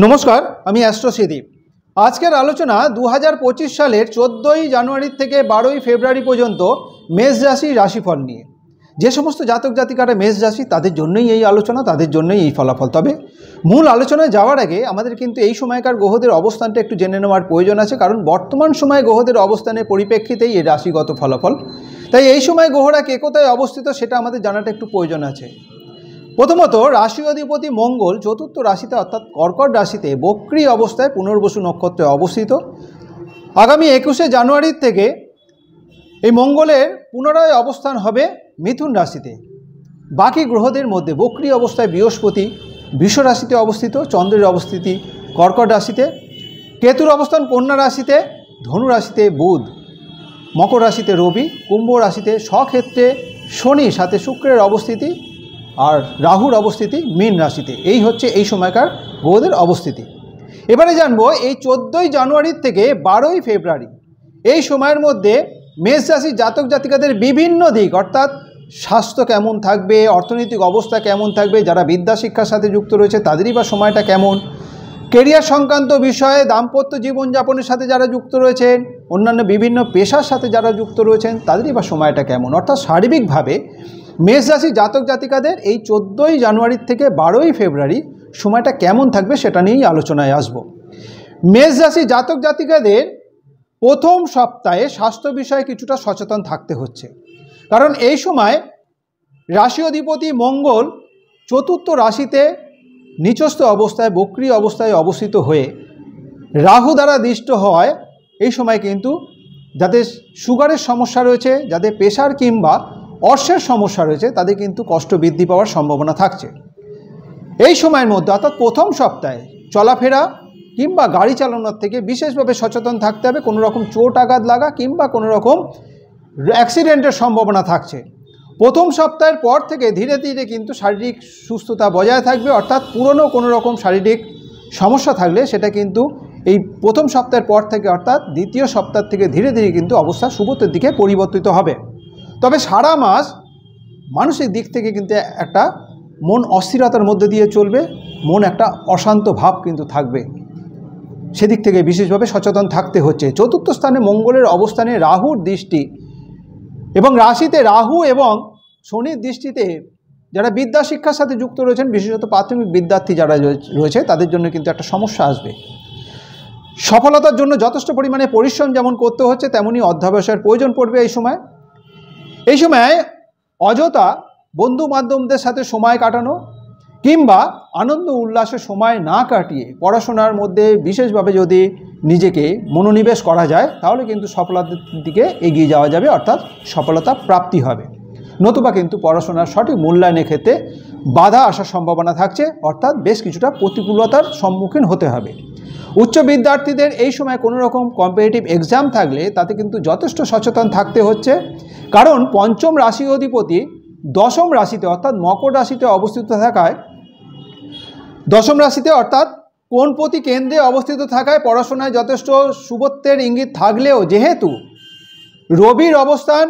नमस्कार, আমি অ্যাস্ট্রো সিদীপ। আজকের আলোচনা 2025 সালের 14ই জানুয়ারি থেকে 12ই ফেব্রুয়ারি পর্যন্ত মেষ রাশির রাশিফল নিয়ে। যে সমস্ত জাতক জাতিকারা মেষ রাশি তাদের জন্যই এই আলোচনা, তাদের জন্যই এই ফলাফল। তবে মূল আলোচনায় যাওয়ার আগে আমাদের কিন্তু এই সময়কার গ্রহদের অবস্থানটা একটু জেনে নেওয়ার প্রয়োজন আছে, কারণ বর্তমান সময়ে গ্রহদের অবস্থানের পরিপ্রেক্ষিতেই এই রাশিগত ফলাফল। তাই এই সময় গ্রহরা কে কোথায় অবস্থিত সেটা আমাদের জানাটা একটু প্রয়োজন আছে। প্রথমত, রাশি অধিপতি মঙ্গল চতুর্থ রাশিতে অর্থাৎ কর্কট রাশিতে বক্রী অবস্থায় পুনর্বসু নক্ষত্রে অবস্থিত। আগামী 21শে জানুয়ারি থেকে এই মঙ্গলের পুনরায় অবস্থান হবে মিথুন রাশিতে। বাকি গ্রহদের মধ্যে বক্রী অবস্থায় বৃহস্পতি বৃষ রাশিতে অবস্থিত, চন্দ্রের অবস্থিতি কর্কট রাশিতে, কেতুর অবস্থান কন্যা রাশিতে, ধনু রাশিতে বুধ, মকর রাশিতে রবি, কুম্ভ রাশিতে স্বক্ষেত্রে শনি, সাথে শুক্রের অবস্থিতি, আর রাহুর অবস্থিতি মীন রাশিতে। এই হচ্ছে এই সময়কার গ্রহদের অবস্থিতি। এবারে জানবো এই 14ই জানুয়ারি থেকে 12ই ফেব্রুয়ারি এই সময়ের মধ্যে মেষ রাশির জাতক জাতিকাদের বিভিন্ন দিক, অর্থাৎ স্বাস্থ্য কেমন থাকবে, অর্থনৈতিক অবস্থা কেমন থাকবে, যারা বিদ্যা শিক্ষার সাথে যুক্ত রয়েছে তাদেরই বা সময়টা কেমন, কেরিয়ার সংক্রান্ত বিষয়ে, দাম্পত্য জীবনযাপনের সাথে যারা যুক্ত রয়েছেন, অন্যান্য বিভিন্ন পেশার সাথে যারা যুক্ত রয়েছেন তাদেরই বা সময়টা কেমন, অর্থাৎ সার্বিকভাবে মেষ রাশি জাতক জাতিকাদের এই 14ই জানুয়ারি থেকে 12ই ফেব্রুয়ারি সময়টা কেমন থাকবে সেটা নিয়েই আলোচনায় আসব। মেষ রাশি জাতক জাতিকাদের প্রথম সপ্তাহে স্বাস্থ্য বিষয়ে কিছুটা সচেতন থাকতে হচ্ছে, কারণ এই সময় রাশি অধিপতি মঙ্গল চতুর্থ রাশিতে নিচস্থ অবস্থায় বক্রী অবস্থায় অবস্থিত হয়ে রাহু দ্বারা দৃষ্ট হওয়ায় এই সময় কিন্তু যাদের সুগারের সমস্যা রয়েছে, যাদের প্রেশার কিংবা অর্শের সমস্যা রয়েছে তাদের কিন্তু কষ্ট বৃদ্ধি পাওয়ার সম্ভাবনা থাকছে। এই সময়ের মধ্যে অর্থাৎ প্রথম সপ্তাহে চলাফেরা কিংবা গাড়ি চালানোর থেকে বিশেষভাবে সচেতন থাকতে হবে। কোনো রকম চোট আঘাত লাগা কিংবা কোনো রকম অ্যাক্সিডেন্টের সম্ভাবনা থাকছে। প্রথম সপ্তাহের পর থেকে ধীরে ধীরে কিন্তু শারীরিক সুস্থতা বজায় থাকবে, অর্থাৎ পুরনো কোনো রকম শারীরিক সমস্যা থাকলে সেটা কিন্তু এই প্রথম সপ্তাহের পর থেকে অর্থাৎ দ্বিতীয় সপ্তাহ থেকে ধীরে ধীরে কিন্তু অবস্থা শুভতের দিকে পরিবর্তিত হবে। তবে সারা মাস মানসিক দিক থেকে কিন্তু একটা মন অস্থিরতার মধ্যে দিয়ে চলবে, মন একটা অশান্ত ভাব কিন্তু থাকবে, সেদিক থেকে বিশেষভাবে সচেতন থাকতে হচ্ছে। চতুর্থ স্থানে মঙ্গলের অবস্থানে রাহুর দৃষ্টি এবং রাশিতে রাহু এবং শনির দৃষ্টিতে যারা বিদ্যা শিক্ষার সাথে যুক্ত রয়েছেন, বিশেষত প্রাথমিক বিদ্যার্থী যারা রয়েছে তাদের জন্য কিন্তু একটা সমস্যা আসবে। সফলতার জন্য যথেষ্ট পরিমাণে পরিশ্রম যেমন করতে হচ্ছে তেমনি অধ্যবসায়ের প্রয়োজন পড়বে। এই সময় অযথা বন্ধু বান্ধবদের সাথে সময় কাটানো কিংবা আনন্দ উল্লাসে সময় না কাটিয়ে পড়াশোনার মধ্যে বিশেষভাবে যদি নিজেকে মনোনিবেশ করা যায় তাহলে কিন্তু সফলতার দিকে এগিয়ে যাওয়া যাবে, অর্থাৎ সফলতা প্রাপ্তি হবে। নতুবা কিন্তু পড়াশোনার সঠিক মূল্যায়নের ক্ষেত্রে বাধা আসার সম্ভাবনা থাকছে, অর্থাৎ বেশ কিছুটা প্রতিকূলতার সম্মুখীন হতে হবে। উচ্চ বিদ্যার্থীদের এই সময় কোনো রকম কম্পিটিটিভ এক্সাম থাকলে তাতে কিন্তু যথেষ্ট সচেতন থাকতে হচ্ছে, কারণ পঞ্চম রাশি অধিপতি দশম রাশিতে অর্থাৎ মকর রাশিতে অবস্থিত থাকায়, দশম রাশিতে অর্থাৎ কোণপতি কেন্দ্রে অবস্থিত থাকায় পড়াশোনায় যথেষ্ট শুভত্বের ইঙ্গিত থাকলেও যেহেতু রবির অবস্থান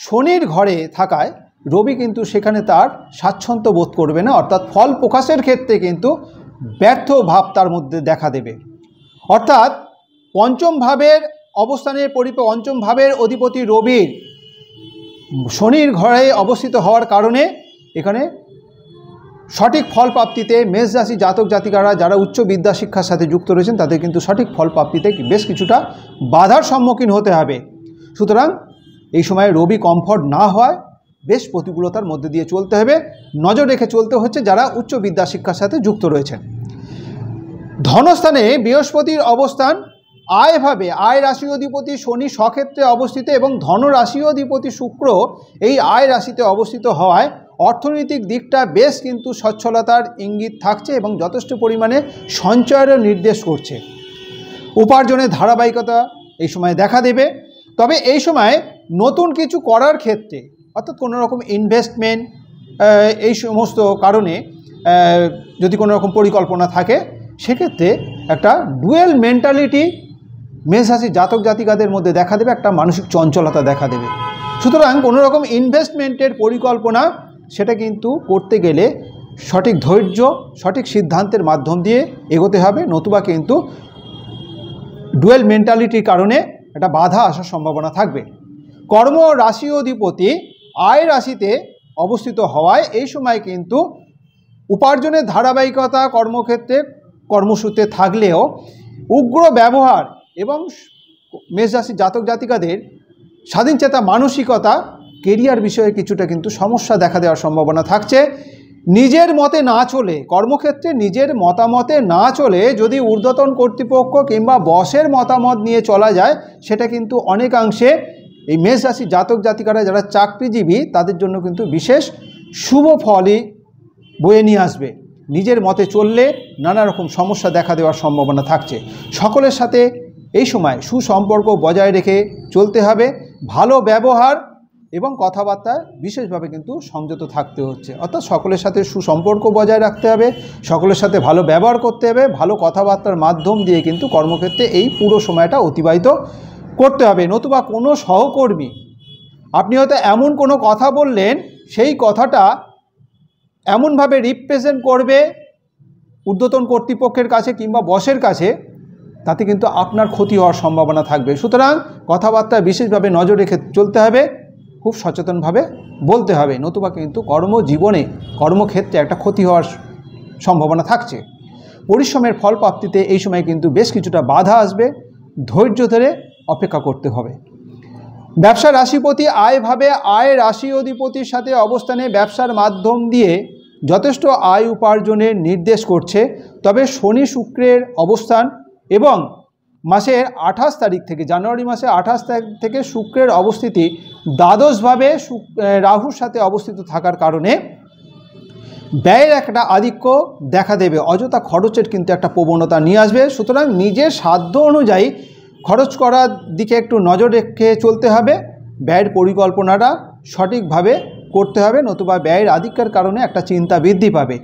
শনির ঘরে থাকায় রবি কিন্তু সেখানে তার স্বাচ্ছন্দ্য বোধ করবে না, অর্থাৎ ফল প্রকাশের ক্ষেত্রে কিন্তু ব্যর্থ ভাব তার মধ্যে দেখা দেবে। অর্থাৎ পঞ্চম ভাবের অবস্থানের পঞ্চম ভাবের অধিপতি রবির শনির ঘরে অবস্থিত হওয়ার কারণে এখানে সঠিক ফল প্রাপ্তিতে মেষ রাশি জাতক জাতিকারা যারা উচ্চ বিদ্যা শিক্ষার সাথে যুক্ত রয়েছেন তাদের কিন্তু সঠিক ফল প্রাপ্তিতে বেশ কিছুটা বাধার সম্মুখীন হতে হবে। সুতরাং এই সময় রবি কমফর্ট না হয় বেশ প্রতিকূলতার মধ্যে দিয়ে চলতে হবে, নজর রেখে চলতে হচ্ছে যারা উচ্চ বিদ্যা শিক্ষার সাথে যুক্ত রয়েছেন। ধনস্থানে বৃহস্পতির অবস্থান আয়ভাবে, আয় রাশি অধিপতি শনি স্বক্ষেত্রে অবস্থিত এবং ধন রাশি অধিপতি শুক্র এই আয় রাশিতে অবস্থিত হওয়ায় অর্থনৈতিক দিকটা বেশ কিন্তু সচ্ছলতার ইঙ্গিত থাকছে এবং যথেষ্ট পরিমাণে সঞ্চয়েরও নির্দেশ করছে। উপার্জনের ধারাবাহিকতা এই সময় দেখা দেবে। তবে এই সময় নতুন কিছু করার ক্ষেত্রে অর্থাৎ কোনো রকম ইনভেস্টমেন্ট এই সমস্ত কারণে যদি কোনো রকম পরিকল্পনা থাকে সেক্ষেত্রে একটা ডুয়েল মেন্টালিটি মেষ রাশি জাতক জাতিকাদের মধ্যে দেখা দেবে, একটা মানসিক চঞ্চলতা দেখা দেবে। সুতরাং কোনো রকম ইনভেস্টমেন্টের পরিকল্পনা সেটা কিন্তু করতে গেলে সঠিক ধৈর্য, সঠিক সিদ্ধান্তের মাধ্যম দিয়ে এগোতে হবে, নতুবা কিন্তু ডুয়েল মেন্টালিটির কারণে একটা বাধা আসার সম্ভাবনা থাকবে। কর্ম রাশি অধিপতি আয় রাশিতে অবস্থিত হওয়ায় এই সময় কিন্তু উপার্জনের ধারাবাহিকতা কর্মক্ষেত্রে কর্মসূত্রে থাকলেও উগ্র ব্যবহার এবং মেষ রাশির জাতক জাতিকাদের স্বাধীনচেতা মানসিকতা কেরিয়ার বিষয়ে কিছুটা কিন্তু সমস্যা দেখা দেওয়ার সম্ভাবনা থাকছে। নিজের মতে না চলে, কর্মক্ষেত্রে নিজের মতামতে না চলে যদি ঊর্ধ্বতন কর্তৃপক্ষ কিংবা বসের মতামত নিয়ে চলা যায়, সেটা কিন্তু অনেকাংশে এই মেষ রাশির জাতক জাতিকারা যারা চাকরিজীবী তাদের জন্য কিন্তু বিশেষ শুভ ফলই বয়ে নিয়ে আসবে। নিজের মতে চললে নানা রকম সমস্যা দেখা দেওয়ার সম্ভাবনা থাকছে। সকলের সাথে এই সময় সুসম্পর্ক বজায় রেখে চলতে হবে। ভালো ব্যবহার এবং কথাবার্তায় বিশেষভাবে কিন্তু সংযত থাকতে হচ্ছে, অর্থাৎ সকলের সাথে সুসম্পর্ক বজায় রাখতে হবে, সকলের সাথে ভালো ব্যবহার করতে হবে, ভালো কথাবার্তার মাধ্যম দিয়ে কিন্তু কর্মক্ষেত্রে এই পুরো সময়টা অতিবাহিত করতে হবে। নতুবা কোনো সহকর্মী আপনি হয়তো এমন কোনো কথা বললেন, সেই কথাটা এমনভাবে রিপ্রেজেন্ট করবে ঊর্ধ্বতন কর্তৃপক্ষের কাছে কিংবা বসের কাছে, তাতে কিন্তু আপনার ক্ষতি হওয়ার সম্ভাবনা থাকবে। সুতরাং কথাবার্তায় বিশেষভাবে নজর রেখে চলতে হবে, খুব সচেতনভাবে বলতে হবে, নতুবা কিন্তু কর্মজীবনে কর্মক্ষেত্রে একটা ক্ষতি হওয়ার সম্ভাবনা থাকছে। পরিশ্রমের ফল প্রাপ্তিতে এই সময় কিন্তু বেশ কিছুটা বাধা আসবে, ধৈর্য ধরে অপেক্ষা করতে হবে। ব্যবসা রাশিপতি আয়ভাবে আয় রাশি অধিপতির সাথে অবস্থানে ব্যবসার মাধ্যম দিয়ে যথেষ্ট আয় উপার্জনের নির্দেশ করছে। তবে শনি শুক্রের অবস্থান এবং মাসের 28 তারিখ থেকে, জানুয়ারি মাসে 28 তারিখ থেকে শুক্রের অবস্থিতি দ্বাদশভাবে রাহুর সাথে অবস্থিত থাকার কারণে ব্যয়ের একটা আধিক্য দেখা দেবে, অযথা খরচের কিন্তু একটা প্রবণতা নিয়ে আসবে। সুতরাং নিজের সাধ্য অনুযায়ী খরচ করার দিকে একটু নজর রেখে চলতে হবে, ব্যয়ের পরিকল্পনাটা সঠিকভাবে করতে হবে, নতুবা ব্যয়ের আধিক্যের কারণে একটা চিন্তা বৃদ্ধি পাবে।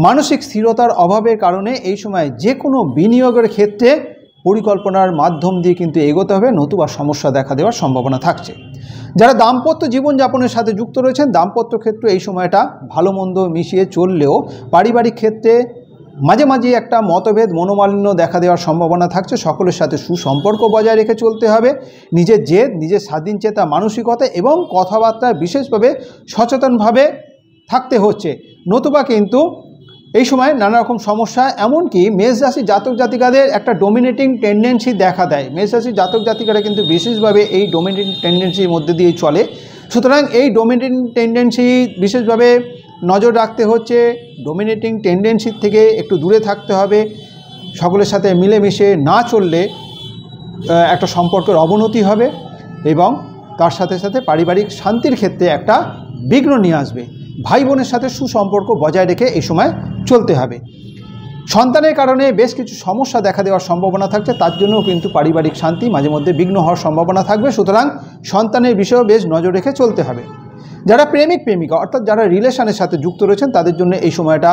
মানসিক স্থিরতার অভাবের কারণে এই সময় যে কোনো বিনিয়োগের ক্ষেত্রে পরিকল্পনার মাধ্যম দিয়ে কিন্তু এগোতে হবে, নতুবা সমস্যা দেখা দেওয়ার সম্ভাবনা থাকছে। যারা দাম্পত্য জীবনযাপনের সাথে যুক্ত রয়েছেন, দাম্পত্য ক্ষেত্রে এই সময়টা ভালো মন্দ মিশিয়ে চললেও পারিবারিক ক্ষেত্রে মাঝে মাঝে একটা মতভেদ মনোমালিন্য দেখা দেওয়ার সম্ভাবনা থাকছে। সকলের সাথে সুসম্পর্ক বজায় রেখে চলতে হবে, নিজের জেদ, নিজের স্বাধীনচেতা মানসিকতা এবং কথাবার্তায় বিশেষভাবে সচেতনভাবে থাকতে হচ্ছে, নতুবা কিন্তু এই সময় নানা রকম সমস্যা, এমনকি মেষ রাশি জাতক জাতিকাদের একটা ডোমিনেটিং টেন্ডেন্সি দেখা দেয়। মেষ রাশি জাতক জাতিকারা কিন্তু বিশেষভাবে এই ডোমিনেটিং টেন্ডেন্সির মধ্যে দিয়েই চলে। সুতরাং এই ডোমিনেটিং টেন্ডেন্সি বিশেষভাবে নজর রাখতে হচ্ছে, ডোমিনেটিং টেন্ডেন্সির থেকে একটু দূরে থাকতে হবে। সকলের সাথে মিলেমিশে না চললে একটা সম্পর্কের অবনতি হবে এবং তার সাথে সাথে পারিবারিক শান্তির ক্ষেত্রে একটা বিঘ্ন নিয়ে আসবে। ভাই বোনের সাথে সুসম্পর্ক বজায় রেখে এই সময় চলতে হবে। সন্তানের কারণে বেশ কিছু সমস্যা দেখা দেওয়ার সম্ভাবনা থাকছে, তার জন্যও কিন্তু পারিবারিক শান্তি মাঝে মধ্যে বিঘ্ন হওয়ার সম্ভাবনা থাকবে। সুতরাং সন্তানের বিষয়েও বেশ নজর রেখে চলতে হবে। যারা প্রেমিক প্রেমিকা অর্থাৎ যারা রিলেশনের সাথে যুক্ত রয়েছেন, তাদের জন্য এই সময়টা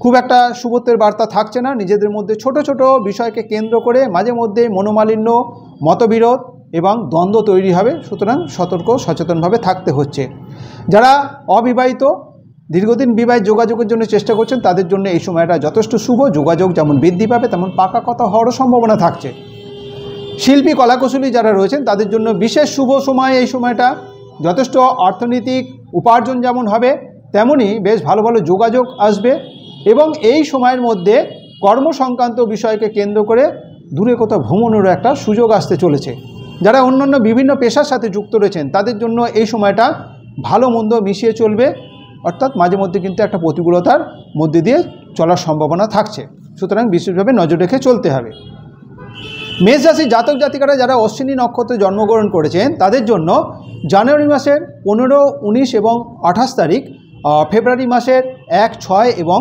খুব একটা শুভত্বের বার্তা থাকছে না। নিজেদের মধ্যে ছোট ছোট বিষয়কে কেন্দ্র করে মাঝে মধ্যে মনোমালিন্য, মতবিরোধ এবং দ্বন্দ্ব তৈরি হবে। সুতরাং সতর্ক সচেতনভাবে থাকতে হচ্ছে। যারা অবিবাহিত, দীর্ঘদিন বিবাহ যোগাযোগের জন্য চেষ্টা করছেন, তাদের জন্য এই সময়টা যথেষ্ট শুভ। যোগাযোগ যেমন বৃদ্ধি পাবে, তেমন পাকা কথা হওয়ারও সম্ভাবনা থাকছে। শিল্পী কলাকুশলী যারা রয়েছেন, তাদের জন্য বিশেষ শুভ সময় এই সময়টা। যথেষ্ট অর্থনৈতিক উপার্জন যেমন হবে, তেমনই বেশ ভালো ভালো যোগাযোগ আসবে এবং এই সময়ের মধ্যে কর্মসংক্রান্ত বিষয়কে কেন্দ্র করে দূরে কোথাও ভ্রমণেরও একটা সুযোগ আসতে চলেছে। যারা অন্যান্য বিভিন্ন পেশার সাথে যুক্ত রয়েছেন, তাদের জন্য এই সময়টা ভালো মন্দ মিশিয়ে চলবে, অর্থাৎ মাঝে মধ্যে কিন্তু একটা প্রতিকূলতার মধ্যে দিয়ে চলার সম্ভাবনা থাকছে। সুতরাং বিশেষভাবে নজর রেখে চলতে হবে। মেষ রাশির জাতক জাতিকারা যারা অশ্বিনী নক্ষত্রে জন্মগ্রহণ করেছেন, তাদের জন্য জানুয়ারি মাসের 15, 19 এবং 28 তারিখ, ফেব্রুয়ারি মাসের 1, 6 এবং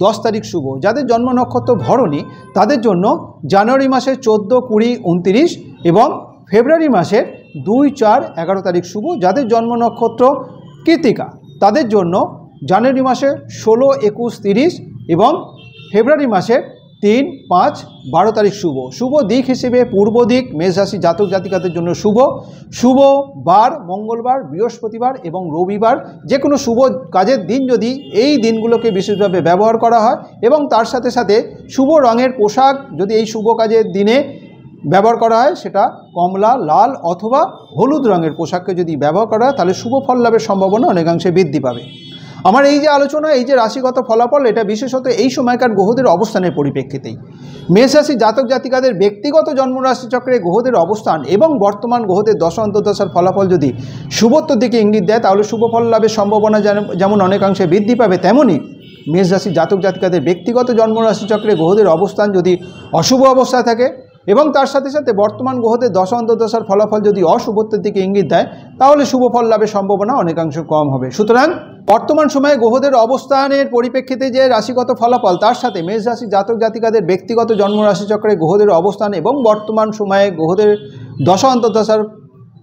10 তারিখ শুভ। যাদের জন্ম নক্ষত্র ভরণী, তাদের জন্য জানুয়ারি মাসের 14, 20, 29 এবং ফেব্রুয়ারি মাসের 2, 4, 11 তারিখ শুভ। যাদের জন্ম নক্ষত্র কৃত্তিকা, তাদের জন্য জানুয়ারি মাসের 16, 21, 30 এবং ফেব্রুয়ারি মাসের 3, 5, 12 তারিখ শুভ। শুভ দিক হিসেবে পূর্ব দিক মেষ রাশি জাতক জাতিকাদের জন্য শুভ। শুভ বার মঙ্গলবার, বৃহস্পতিবার এবং রবিবার। যে কোনো শুভ কাজের দিন যদি এই দিনগুলোকে বিশেষভাবে ব্যবহার করা হয় এবং তার সাথে সাথে শুভ রঙের পোশাক যদি এই শুভ কাজের দিনে ব্যবহার করা হয়, সেটা কমলা, লাল অথবা হলুদ রঙের পোশাককে যদি ব্যবহার করা হয়, তাহলে শুভ ফল লাভের সম্ভাবনা অনেকাংশে বৃদ্ধি পাবে। আমার এই যে আলোচনা, এই যে রাশিগত ফলাফল, এটা বিশেষত এই সময়কার গ্রহদের অবস্থানের পরিপ্রেক্ষিতেই। মেষ রাশি জাতক জাতিকাদের ব্যক্তিগত জন্মরাশি চক্রে গ্রহদের অবস্থান এবং বর্তমান গ্রহদের দশা অন্তর্দশার ফলাফল যদি শুভত্বর দিকে ইঙ্গিত দেয়, তাহলে শুভ ফল লাভের সম্ভাবনা যেমন অনেকাংশে বৃদ্ধি পাবে, তেমনই মেষ রাশি জাতক জাতিকাদের ব্যক্তিগত জন্মরাশি চক্রে গ্রহদের অবস্থান যদি অশুভ অবস্থায় থাকে এবং তার সাথে সাথে বর্তমান গ্রহদের দশা অন্তর্দশার ফলাফল যদি অশুভত্বের দিকে ইঙ্গিত দেয়, তাহলে শুভ ফল লাভের সম্ভাবনা অনেকাংশ কম হবে। সুতরাং বর্তমান সময়ে গ্রহদের অবস্থানের পরিপ্রেক্ষিতে যে রাশিগত ফলাফল, তার সাথে মেষ রাশি জাতক জাতিকাদের ব্যক্তিগত জন্মরাশি চক্রে গ্রহদের অবস্থান এবং বর্তমান সময়ে গ্রহদের দশা অন্তর্দশার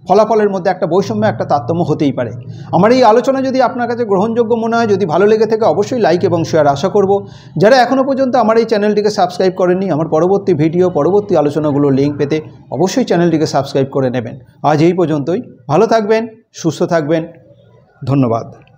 ফলাফলের মধ্যে একটা বৈষম্য, একটা তারতম্য হতেই পারে। আমার এই আলোচনা যদি আপনার কাছে গ্রহণযোগ্য মনে হয়, যদি ভালো লেগে থাকে, অবশ্যই লাইক এবং শেয়ার আশা করব। যারা এখনও পর্যন্ত আমার এই চ্যানেলটিকে সাবস্ক্রাইব করেননি, আমার পরবর্তী ভিডিও, পরবর্তী আলোচনাগুলোর লিঙ্ক পেতে অবশ্যই চ্যানেলটিকে সাবস্ক্রাইব করে নেবেন। আজ এই পর্যন্তই। ভালো থাকবেন, সুস্থ থাকবেন। ধন্যবাদ।